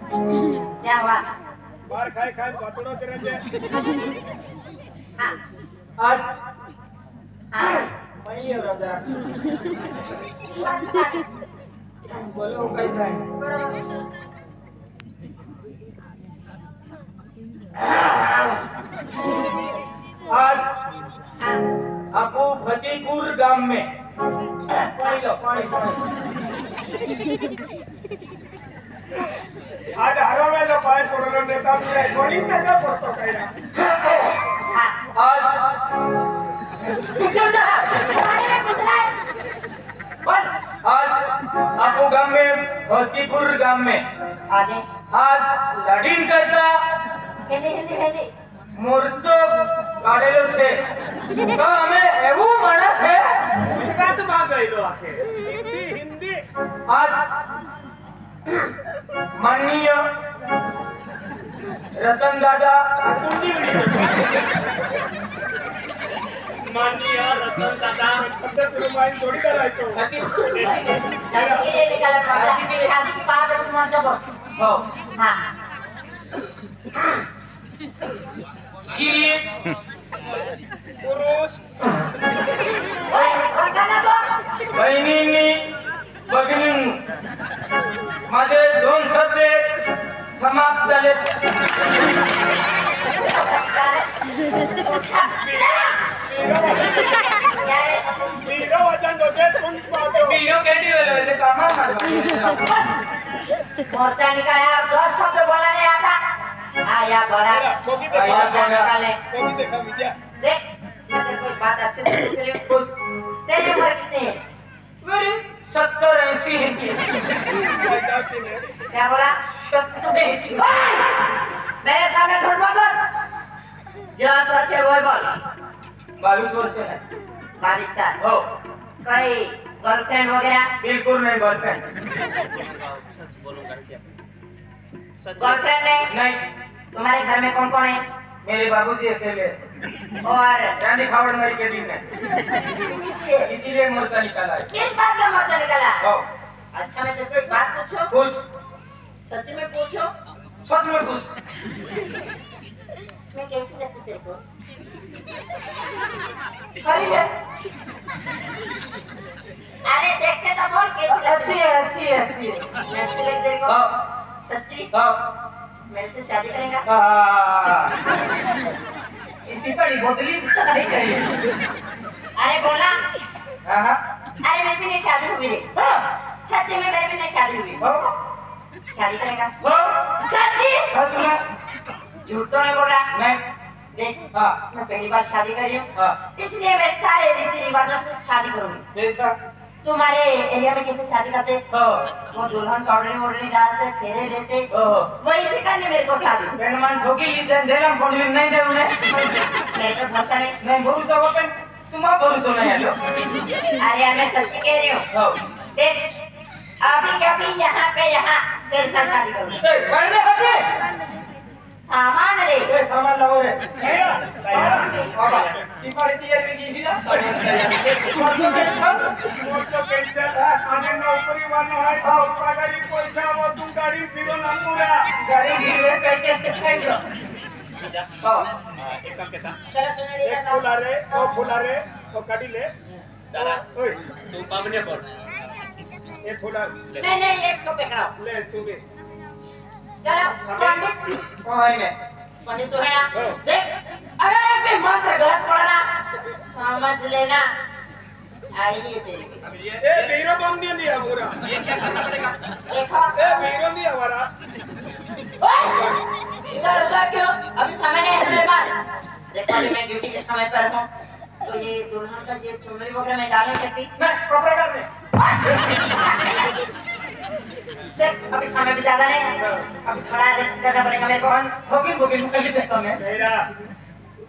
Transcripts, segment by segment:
क्या हुआ? मार खाए खाए बातों करेंगे। हाँ आज हाँ वही हो राजा बोलो कैसा है आज आपको फतेहपुर गांव में पानी लो पानी आज हर वेळेला पाय पडून देता मी बोरिंग टका पडतो काय ना आज आज आपको गांव में फतेहपुर गांव में आगे आज लड़ीन करता हिंदी हिंदी हिंदी मोर्चो काढेलो છે તો અમે એવું માણસ છે ગુજરાતમાં ગયેલો આખે हिंदी आज माननीय रतन दादा माननीय रतन दादा शब्द प्रमाण जोडी करायचो शादी के लिए निकाला शादी की बात है तुम सब हो हाँ श्री पुरुष बहिणींनी भगिनींनी माझे दोन शब्द समाप्त झाले मीरा वचन होते तुमच पाहतो वीडियो कैसी वाले कामा मोर्चा निकाला और 10 शब्द बोलना नहीं आता आया बड़ा कोकी मोर्चा निकाले देखा विजय देख तेरे कोई बात अच्छे से पूछ लियो कुछ तेरी उम्र कितनी है मेरी 70-80 की क्या बोला 70-80 मेरे सामने झूठ मत बोल जो सच है वो बोल 22 वर्ष है 22 साल हो कोई गर्लफ्रेंड वगैरह बिल्कुल नहीं गर्लफ्रेंड गर्लफ्रेंड नहीं नहीं तुम्हारे घर में कौन कौन है मेरे बाबूजी अकेले और रानी खावड़ मेरी केबिन में इसीलिए मोर्चा निकाला है किस बात का मोर्चा निकाला हो अच्छा मैं तुझसे एक बात पूछूं कुछ सच्ची में पूछूं सच में कुछ मैं कैसी लगती तेरे को सही है अरे देखते तो बोल कैसी अच्छी लगती है अच्छी है अच्छी है मैं अच्छी लगती तेरे को हाँ सच्ची हाँ मेरे से शादी करेगा इसी बड़ी बोतली से नहीं करिए अरे बोला हाँ हाँ अरे मेरी भी नहीं शादी हुई रे सच्ची में मेरी भी नहीं शादी हुई हो शादी करेगा हो सच्ची सच में झूठ तो नहीं बोल रहा नहीं देख हाँ मैं पहली बार शादी करी हूँ हाँ इसलिए मैं सारे रीति रिवाजों से शादी करूंगी जैसा तुम्हारे एरिया में कैसे शादी करते हो वो दुल्हन कौड़नी वोड़नी डालते फेरे लेते हो वैसे करनी मेरे को शादी पेनमान ठोकी ली जेलम पडली नहीं दे उन्हें मेरे को भरोसा नहीं नहीं भरोसा वो पेन तुम्हारा भरोसा नहीं है लो अरे यार मैं सच्ची कह रही हूँ हो देख अभी क्या भी यहाँ पे यहाँ तेरे साथ शादी करूंगी कहने हटे सामान रे ए सामान लाओ रे मेरा सिपाही तैयार में की दिला मोर्चा कैंसल मोर्चा कैंसल आणि नोकरी वाला आहे पगारी पैसा वाटून गाडी फिरून आणूया गाड़ी गिरे कैसे हो चलो चलो ले एक जाओ फुलारे ओ काढी ले दादा ओय तू पावने पड ए फुलार नहीं नहीं इसको पकड़ो ले तू भी चलो पंडित ओए पंडित तो है ना देख अगर एक भी मंत्र गलत पड़ा ना समझ लेना आइए तेरे ए बीरो बम नहीं लिया पूरा ये क्या करना पड़ेगा देखो ए बीरो नहीं हमारा इधर उधर क्यों अभी समय नहीं है मेरे पास देखो अभी मैं ड्यूटी के समय पर हूँ तो ये दुल्हन का ये चुनरी वगैरह मैं डाल नहीं सकती मैं कपड़े कर दे देख अभी समय भी ज्यादा नहीं है अभी थोड़ा रेस्ट करना पड़ेगा मेरे को बुकिंग बुकिंग कर देता मैं मेरा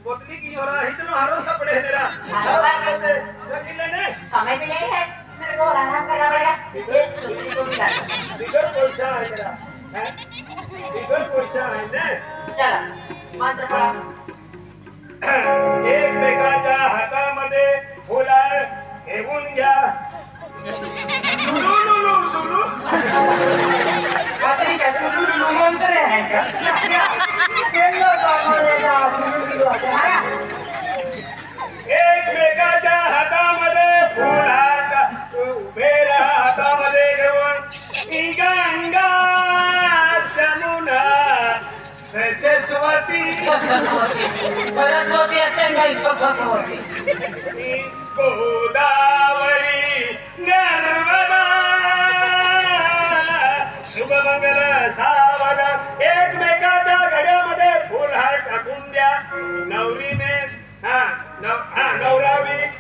बोतली की हो रहा है इतना हरोस का पड़े है तेरा रख लेने समय भी नहीं है मेरे को आराम करना पड़ेगा ये चुनरी को भी डाल बिगर पैसा है तेरा हैं बिगर पैसा है ने चलो मंत्र पढ़ा एकमेकाच्या हातामध्ये फुलार घेऊन घ्या सुलू लुलू सुलू कात्री का सुलू लुलू गंगा जमुना सरस्वती सरस्वती अत्यंत सरस्वती गोदावरी नर्मदा शुभमंगल सावधान एकमेकाच्या घड्यामध्ये फुलहार टाकून द्या नवरीने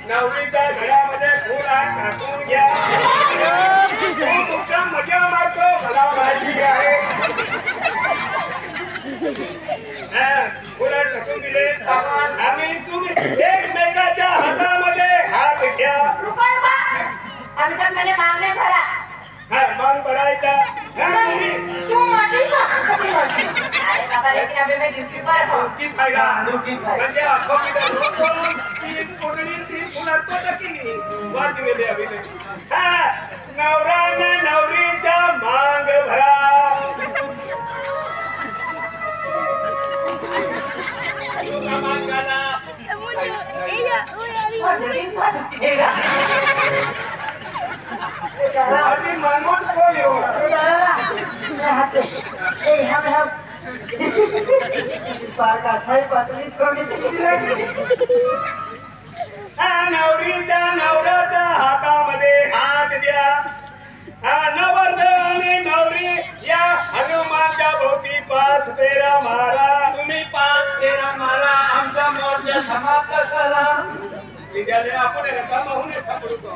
नवरीच्या घड्यामध्ये फुलहार टाकून घ्या तो तुमच्या मजा मारतो मला माहिती आहे फुलहार टाकून दिले आणि तुम्ही एकमेकाच्या हातामध्ये हात घ्या अभी तक मैंने मांग नहीं भरा मान भरायचा तू माझी अरे बाबा लेकिन अभी मैं ड्यूटी पर हूँ ड्युटी पाहिला म्हणजे अखोबीला रोको तीन पुरणी तीन फुलार तो टकीनी वाद वेले अभिने नवराने नवरीचा मांग भरा आधी मांगून कोण येऊ नवरीच्या नवऱ्याच्या हातामध्ये हात द्या नवरद आणि नवरी या हनुमानच्या भोवती 5 फेरा मारा तुम्ही 5 फेरा मारा आमचा मोर्चा समाप्त करा तिच्याने आपण रकामाहून सापडतो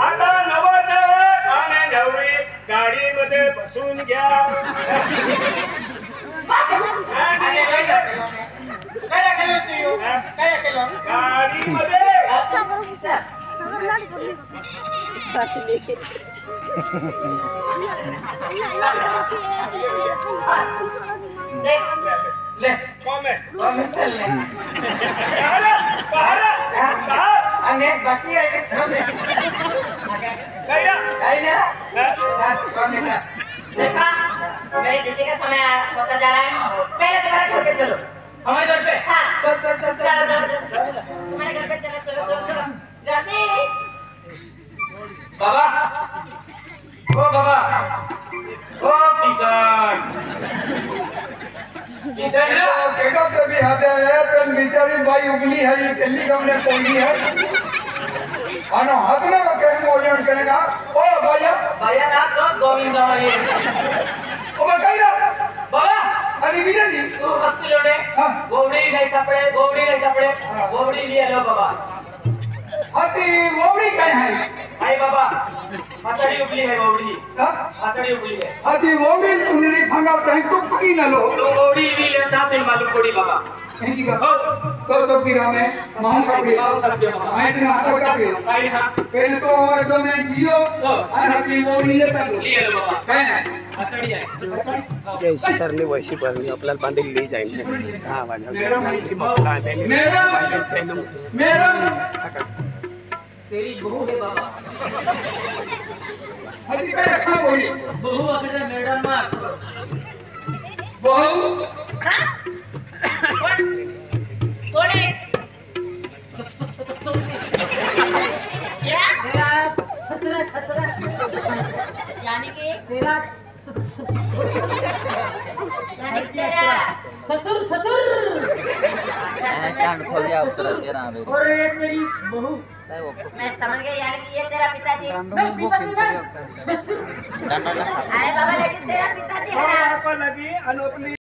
आता नवरद आणि नवरी गाडीमध्ये बसून घ्या काय केलं तू काय केलं गाडीमध्ये ले कॉम आहे कॉमेंट ले आणि बाकी आहे काय ना कॉमेंट देखा मेरी ड्यूटी का समय होता जा रहा है पहले तुम्हारे घर पे चलो हमारे घर पे हाँ चल चलो तुम्हारे घर पे चलो चलो जल्दी बाबा ओ बाबा ओ किसान केडो के भी हाथे है पण बिचारी बाई उगली है ये दिल्ली गमने कोई है आनो हाथले में कैसे मोजन करेगा ओ भैया भैया ना तो गोविंद भाई ओ बताई ना बाबा अरे विनती तू हस्ती लोडे हाँ। गोवड़ी नहीं सापड़े गोवड़ी लिए लो बाबा हाथी मोवड़ी कहीं है आई बाबा मसड़ी उबली है गोवड़ी हाँ? मसड़ी उबली है हाथी मोवड़ी तुमने फंगा कहीं तो पकी न लो तो गोवड़ी भी लेता फिर मालूम पड़ी बाबा नहीं का तो गिरा में मां का भी साव सब के बाबा मैं ना हाथ का भी आई हां पहले तो जो मैं जियो और हाथी मोवड़ी लेता लो लिए लो बाबा कहीं है मसड़ी है जैसी करली वैसी करली आपल्याला बांधली जाईल हा माझ्या मेरा तेरी बहू है बाबा हाथी का रखा बोली बहू अगर मैडम मां बहु कौन है क्या तेरा ससुरा यानी कि तेरा तेरा ससुर और ये तेरी बहू मैं समझ गई यानी कि ये तेरा पिताजी नहीं पिताजी नहीं ससुर अरे बाबा लेकिन तेरा पिताजी है ना लगी आणि